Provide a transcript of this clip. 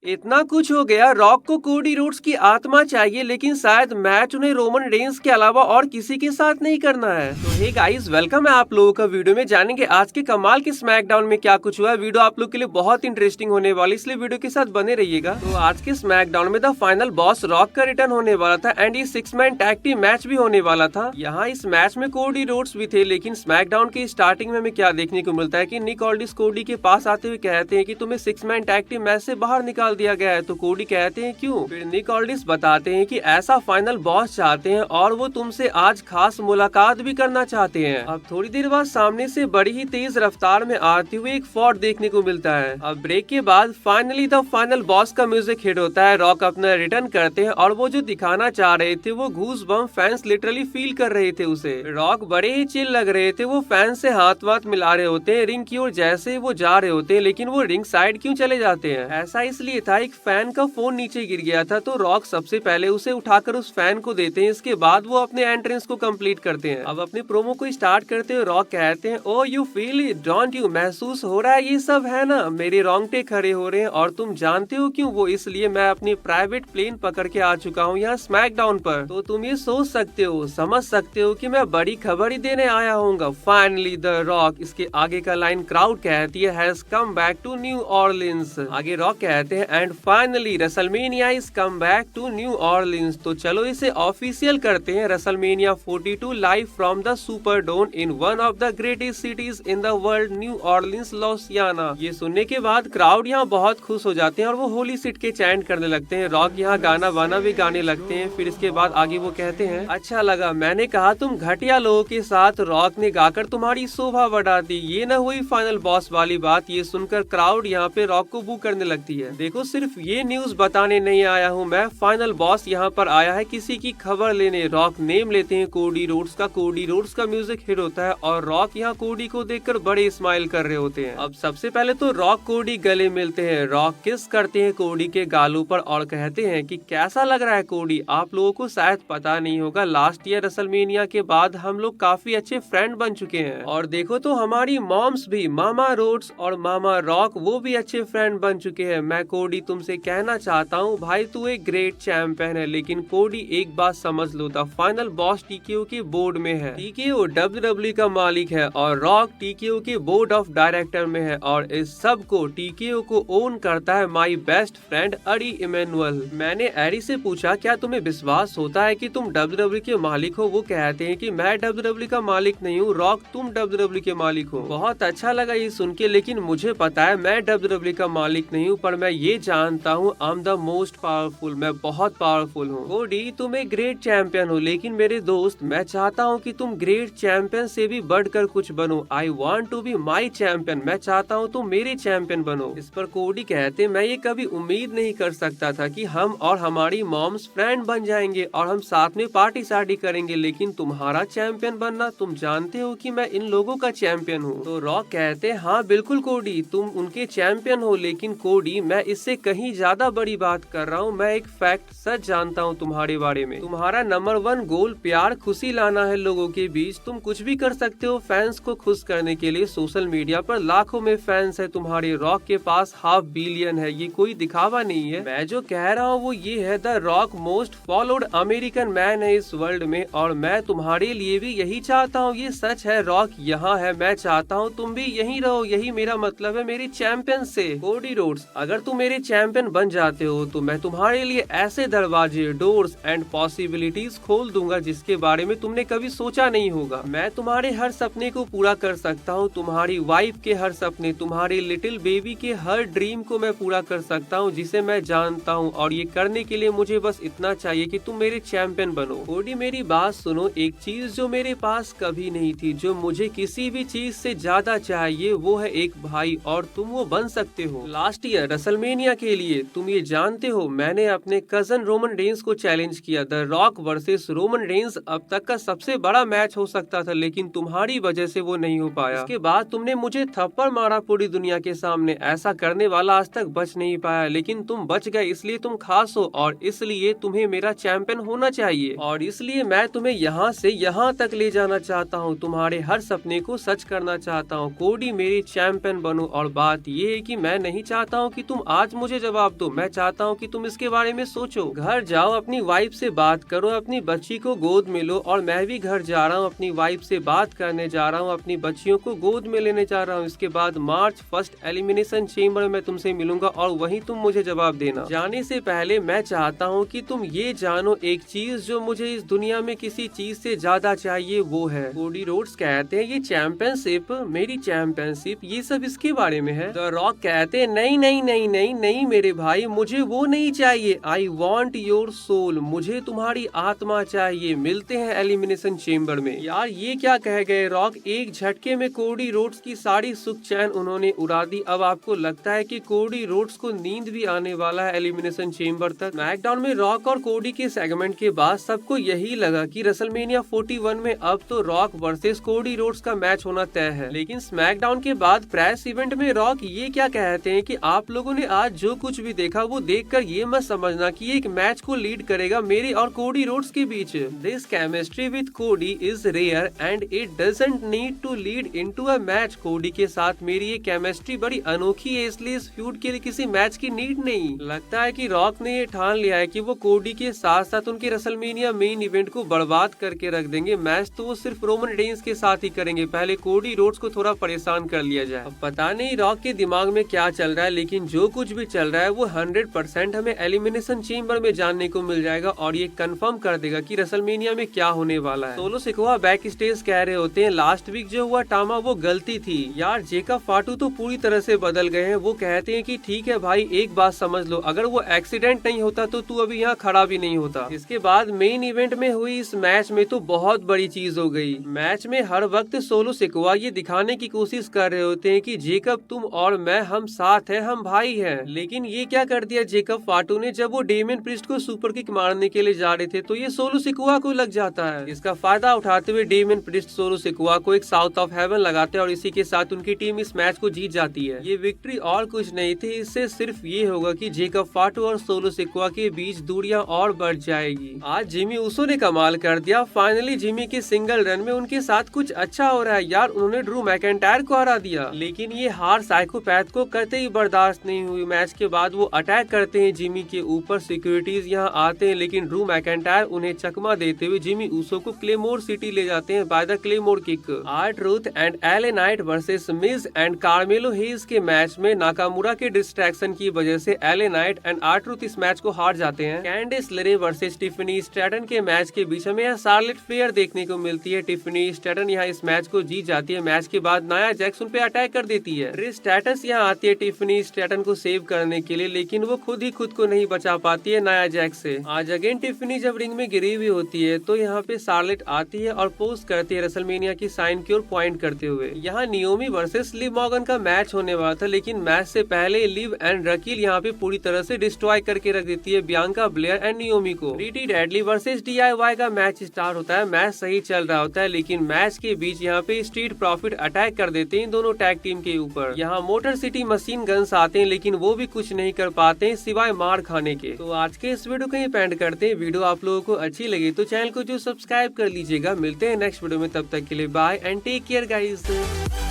इतना कुछ हो गया, रॉक को कोडी रोड्स की आत्मा चाहिए, लेकिन शायद मैच उन्हें रोमन रेंस के अलावा और किसी के साथ नहीं करना है। तो हे गाइस, वेलकम है आप लोगों का वीडियो में। जानेंगे आज के कमाल के स्मैकडाउन में क्या कुछ हुआ है। वीडियो आप लोग के लिए बहुत इंटरेस्टिंग होने वाली, इसलिए वीडियो के साथ बने रहिएगा। तो आज के स्मैकडाउन में द फाइनल बॉस रॉक का रिटर्न होने वाला था एंड ये 6 मैन टैग टीम मैच भी होने वाला था। यहाँ इस मैच में कोडी रोड्स भी थे, लेकिन स्मैकडाउन के स्टार्टिंग में हमें क्या देखने को मिलता है कि निक ऑल्डिस कोडी के पास आते हुए कहते हैं कि तुम्हें 6 मैन टैग टीम मैच से बाहर निकाल दिया गया है। तो कोडी कहते हैं क्यों? फिर निक ऑल्डिस बताते हैं कि ऐसा फाइनल बॉस चाहते हैं और वो तुमसे आज खास मुलाकात भी करना चाहते हैं। अब थोड़ी देर बाद सामने से बड़ी ही तेज रफ्तार में आते हुए एक फॉर्ड देखने को मिलता है। अब ब्रेक के बाद फाइनली द फाइनल बॉस का म्यूजिक हिट होता है। रॉक अपना रिटर्न करते हैं और वो जो दिखाना चाह रहे थे वो घूस बम फैंस लिटरली फील कर रहे थे उसे। रॉक बड़े ही चिल लग रहे थे। वो फैंस से हाथ वाथ मिला रहे होते हैं रिंग की ओर जैसे ही वो जा रहे होते हैं, लेकिन वो रिंग साइड क्यों चले जाते हैं? ऐसा इसलिए था, एक फैन का फोन नीचे गिर गया था, तो रॉक सबसे पहले उसे उठाकर उस फैन को देते हैं। इसके बाद वो अपने एंट्रेंस को कंप्लीट करते हैं। अब अपने प्रोमो को स्टार्ट करते हुए रॉक कहते हैं, oh you feel it don't you? महसूस हो रहा है ये सब, है ना? मेरे रोंगटे खड़े हो रहे हैं। और तुम जानते हो क्यों? वो इसलिए मैं अपनी प्राइवेट प्लेन पकड़ के आ चुका हूँ यहाँ स्मैकडाउन पर। तो तुम ये सोच सकते हो, समझ सकते हो कि मैं बड़ी खबर ही देने आया हूँ। Finally the Rock. इसके आगे का लाइन क्राउड कहती है has come back to New Orleans. आगे रॉक कहते हैं and finally WrestleMania is come back to New Orleans. तो चलो इसे ऑफिशियल करते हैं। WrestleMania 42 live from the Superdome in one of the greatest cities in the world, New Orleans Louisiana. ये सुनने के बाद क्राउड यहाँ बहुत खुश हो जाते हैं और वो होली सिट के चैंट करने लगते हैं। रॉक यहाँ गाना वाना भी गाने लगते हैं। फिर इसके बाद आगे वो कहते हैं, अच्छा लगा, मैंने कहा तुम घटिया लोगों के साथ। रॉक ने गाकर तुम्हारी शोभा बढ़ा दी। ये न हुई फाइनल बॉस वाली बात। ये सुनकर क्राउड यहाँ पे रॉक को बू करने लगती है। देखो, सिर्फ ये न्यूज बताने नहीं आया हूँ मैं, फाइनल बॉस यहाँ पर आया है किसी की खबर लेने। रॉक नेम लेते हैं कोडी रोड्स का। कोडी रोड्स का म्यूजिक हिट होता है और रॉक यहाँ कोडी को देखकर बड़े स्माइल कर रहे होते हैं। अब सबसे पहले तो रॉक कोडी गले मिलते हैं। रॉक किस करते हैं कोडी के गालों पर और कहते हैं कि कैसा लग रहा है कोडी? आप लोगों को शायद पता नहीं होगा, लास्ट ईयर रेसलमेनिया के बाद हम लोग काफी अच्छे फ्रेंड बन चुके हैं। और देखो तो हमारी मॉम्स भी, मामा रोड्स और मामा रॉक, वो भी अच्छे फ्रेंड बन चुके हैं। मैं कोडी तुमसे कहना चाहता हूँ भाई, तू एक ग्रेट चैंपियन है, लेकिन कोडी एक बात समझ लो, द फाइनल बॉस टीकेओ के बोर्ड में है। टीकेओ WWE का मालिक है और रॉक टीकेओ के बोर्ड ऑफ डायरेक्टर में है और इस सब को टीकेओ को ओन करता है my best friend Eddie Emmanuel. मैंने एडी से पूछा, क्या तुम्हें विश्वास होता है कि तुम WWE के मालिक हो? वो कहते हैं कि मैं WWE का मालिक नहीं हूँ रॉक, तुम WWE के मालिक हो। बहुत अच्छा लगा ये सुन के, लेकिन मुझे पता है मैं WWE का मालिक नहीं हूँ, पर मैं ये जानता हूँ I am the most powerful. मैं बहुत पावरफुल हूँ। कोडी, तुम एक ग्रेट चैंपियन हो, लेकिन मेरे दोस्त, मैं चाहता हूँ कि तुम ग्रेट चैंपियन से भी बढ़कर कुछ बनो। I want to be my champion. मैं चाहता हूँ तुम मेरे चैंपियन बनो। इस पर कोडी कहते, मैं ये कभी उम्मीद नहीं कर सकता था कि हम और हमारी मॉम्स फ्रेंड बन जाएंगे और हम साथ में पार्टी शार्टी करेंगे, लेकिन तुम्हारा चैंपियन बनना, तुम जानते हो कि मैं इन लोगों का चैंपियन हूँ। तो रॉक कहते, हाँ बिल्कुल कोडी, तुम उनके चैंपियन हो, लेकिन कोडी मैं इससे कहीं ज्यादा बड़ी बात कर रहा हूँ। मैं एक फैक्ट सच जानता हूँ तुम्हारे बारे में। तुम्हारा नंबर 1 गोल प्यार खुशी लाना है लोगों के बीच। तुम कुछ भी कर सकते हो फैंस को खुश करने के लिए। सोशल मीडिया पर लाखों में फैंस है तुम्हारे। रॉक के पास 500 बिलियन है, ये कोई दिखावा नहीं है। मैं जो कह रहा हूँ वो ये है, the rock most followed American man है इस वर्ल्ड में और मैं तुम्हारे लिए भी यही चाहता हूँ। ये सच है, रॉक यहाँ है, मैं चाहता हूँ तुम भी यहीं रहो। यही मेरा मतलब है मेरी चैंपियन से। कोडी रोड्स, अगर तुम मेरे चैंपियन बन जाते हो तो मैं तुम्हारे लिए ऐसे दरवाजे, डोर्स एंड पॉसिबिलिटीज खोल दूंगा जिसके बारे में तुमने कभी सोचा नहीं होगा। मैं तुम्हारे हर सपने को पूरा कर सकता हूँ, तुम्हारी वाइफ के हर सपने, तुम्हारी लिटिल बेबी के हर ड्रीम को मैं पूरा कर सकता हूँ जिसे मैं जानता हूँ। और ये करने के लिए मुझे बस इतना चाहिए कि तुम मेरे चैंपियन बनो। कोडी, मेरी बात सुनो, एक चीज जो मेरे पास कभी नहीं थी, जो मुझे किसी भी चीज से ज्यादा चाहिए, वो है एक भाई, और तुम वो बन सकते हो। लास्ट ईयर रेसलमेनिया के लिए तुम ये जानते हो, मैंने अपने कजन रोमन रेंस को चैलेंज किया। The rock versus Roman Reigns अब तक का सबसे बड़ा मैच हो सकता था, लेकिन तुम्हारी वजह से वो नहीं हो पाया। इसके बाद तुमने मुझे थप्पड़ मारा पूरी दुनिया के सामने। ऐसा करने वाला आज तक बच नहीं पाया, लेकिन तुम बच गए, इसलिए तुम खास हो और इसलिए तुम्हें मेरा चैंपियन होना चाहिए। और इसलिए मैं तुम्हें यहाँ से यहाँ तक ले जाना चाहता हूँ, तुम्हारे हर सपने को सच करना चाहता हूँ। कोडी, मेरी चैंपियन बनो। और बात ये है कि मैं नहीं चाहता हूँ कि तुम आज मुझे जवाब दो। मैं चाहता हूँ कि तुम इसके बारे में सोचो। घर जाओ, अपनी वाइफ से बात करो, अपनी बच्ची को गोद में लो। और मैं भी घर जा रहा हूँ, अपनी वाइफ से बात करने जा रहा हूँ, अपनी बच्चियों को गोद में लेने जा रहा हूँ। इसके बाद मार्च 1 एलिमिनेशन चेम्बर में तुमसे मिलूंगा और वहीं तुम मुझे जवाब देना। जाने से पहले मैं चाहता हूँ कि तुम ये जानो एक चीज जो मुझे इस दुनिया में किसी चीज से ज्यादा चाहिए, वो है कोडी रोड्स कहते हैं ये चैंपियनशिप, मेरी चैंपियनशिप, ये सब इसके बारे में है। द रॉक कहते हैं नहीं नहीं नहीं नहीं नहीं मेरे भाई, मुझे वो नहीं चाहिए। आई वॉन्ट योर सोल, मुझे तुम्हारी आत्मा चाहिए। मिलते हैं एलिमिनेशन चेम्बर में। यार ये क्या कह गए रॉक, एक झटके में कोडी रोड्स की सारी सुख चैन उन्होंने उड़ा दी। अब आपको लगता है कि कोडी रोड्स को नींद भी आने वाला है एलिमिनेशन चेम्बर तक। स्मैकडाउन में रॉक और कोडी के सेगमेंट के बाद सबको यही लगा कि रेसलमेनिया 41 में अब तो रॉक वर्सेस कोडी रोड्स का मैच होना तय है। लेकिन स्मैकडाउन के बाद प्रेस इवेंट में रॉक ये क्या कहते हैं कि आप लोगों ने आज जो कुछ भी देखा वो देखकर ये मत समझना कि एक मैच को लीड करेगा मेरे और कोडी रोड्स के बीच। This chemistry with Cody is rare and it doesn't need to lead into a match. Cody के साथ मेरी ये केमिस्ट्री बड़ी अनोखी है, इसलिए इस फ्यूड के लिए किसी मैच की नीड नहीं। लगता है कि रॉक ने ये ठान लिया है कि वो कोडी के साथ साथ उनके रेसलमेनिया मेन इवेंट को बर्बाद करके रख देंगे। मैच तो वो सिर्फ रोमन रेंस के साथ ही करेंगे, पहले कोडी रोड्स को थोड़ा परेशान कर लिया जाए। अब पता नहीं रॉक के दिमाग में क्या चल रहा है, लेकिन जो कुछ भी चल रहा है वो 100% हमें एलिमिनेशन चेम्बर में जानने को मिल जाएगा और ये कंफर्म कर देगा कि रेसलमेनिया में क्या होने वाला है। सोलो सिकोआ बैक स्टेज कह रहे होते हैं लास्ट वीक जो हुआ टामा वो गलती थी। यार जेकब फाटू तो पूरी तरह से बदल गए हैं। वो कहते हैं कि ठीक है भाई, एक बात समझ लो, अगर वो एक्सीडेंट नहीं होता तो तू अभी यहाँ खड़ा भी नहीं होता। इसके बाद मेन इवेंट में हुई इस मैच में तो बहुत बड़ी चीज हो गई। मैच में हर वक्त सोलो सिकोआ ये दिखाने की कोशिश कर रहे होते हैं कि जेकब तुम और मैं, हम साथ हैं, हम भाई हैं। लेकिन ये क्या कर दिया जेकब फाटू ने, जब वो डेमियन प्रिस्ट को सुपर किक मारने के लिए जा रहे थे तो ये सोलो सिकोआ को लग जाता है। इसका फायदा उठाते हुए डेमियन प्रिस्ट सोलो सिकोआ को एक साउथ ऑफ हेवन लगाते हैं और इसी के साथ उनकी टीम इस मैच को जीत जाती है। ये विक्ट्री और कुछ नहीं थी, इससे सिर्फ ये होगा कि जेकब फाटू और सोलो सिकोआ के बीच दूरियां और बढ़ जाएगी। आज जिमी ऊसो ने कमाल कर दिया। फाइनली जिमी के सिंगल रन में उनके साथ कुछ अच्छा हो रहा है। यार उन्होंने ड्रू मैकेंटायर को हरा दिया, लेकिन ये हार साइकोपैथ को करते ही बर्दाश्त नहीं हुई। मैच के बाद वो अटैक करते हैं जिमी के ऊपर, सिक्योरिटीज यहाँ आते हैं, लेकिन ड्रू मैकेंटायर उन्हें चकमा देते हुए जिमी ऊसो को क्लेमोर सिटी ले जाते हैं by the claymore kick. Are-truth and LA Knight versus Mizo and कार्मेलो hedge के मैच में नाकामुरा के डिस्ट्रैक्शन की वजह से एले नाइट एंड आर-ट्रूथ इस मैच को हार जाते हैं। कैंडिस लेरे वर्सेस टिफनी स्ट्रैटन के मैच के बीच हमें यहाँ शार्लेट फ्लेयर देखने को मिलती है। टिफनी स्ट्रैटन यहाँ इस मैच को जीत जाती है। मैच के बाद नाया जैक्स उन पे अटैक कर देती है। ट्रिश स्ट्रैटस यहाँ आती है टिफनी स्ट्रैटन को सेव करने के लिए, लेकिन वो खुद ही खुद को नहीं बचा पाती है नाया जैक्स से। आज अगेन टिफनी जब रिंग में गिरी हुई होती है तो यहाँ पे शार्लेट आती है और पोस्ट करती है रेसलमेनिया की साइन की ओर पॉइंट करते हुए। यहाँ नियोमी वर्सेस लिव मॉर्गन का मैच होने वाला था, लेकिन मैच से पहले लिव एंड रकील यहाँ पे पूरी तरह से डिस्ट्रॉय करके रख देती है बियांका ब्लेयर एंड नियोमी को। प्रीटी डेडली वर्सेस DIY का मैच स्टार्ट होता है। मैच सही चल रहा होता है, लेकिन मैच के बीच यहाँ पे स्ट्रीट प्रॉफिट अटैक कर देते हैं दोनों टैग टीम के ऊपर। यहाँ मोटर सिटी मशीन गन्स आते हैं, लेकिन वो भी कुछ नहीं कर पाते हैं सिवाय मार खाने के। तो आज के इस वीडियो को ही पेंड करते हैं। वीडियो आप लोगों को अच्छी लगी तो चैनल को जो सब्सक्राइब कर लीजिएगा। मिलते हैं नेक्स्ट वीडियो में, तब तक के लिए bye and take care guys.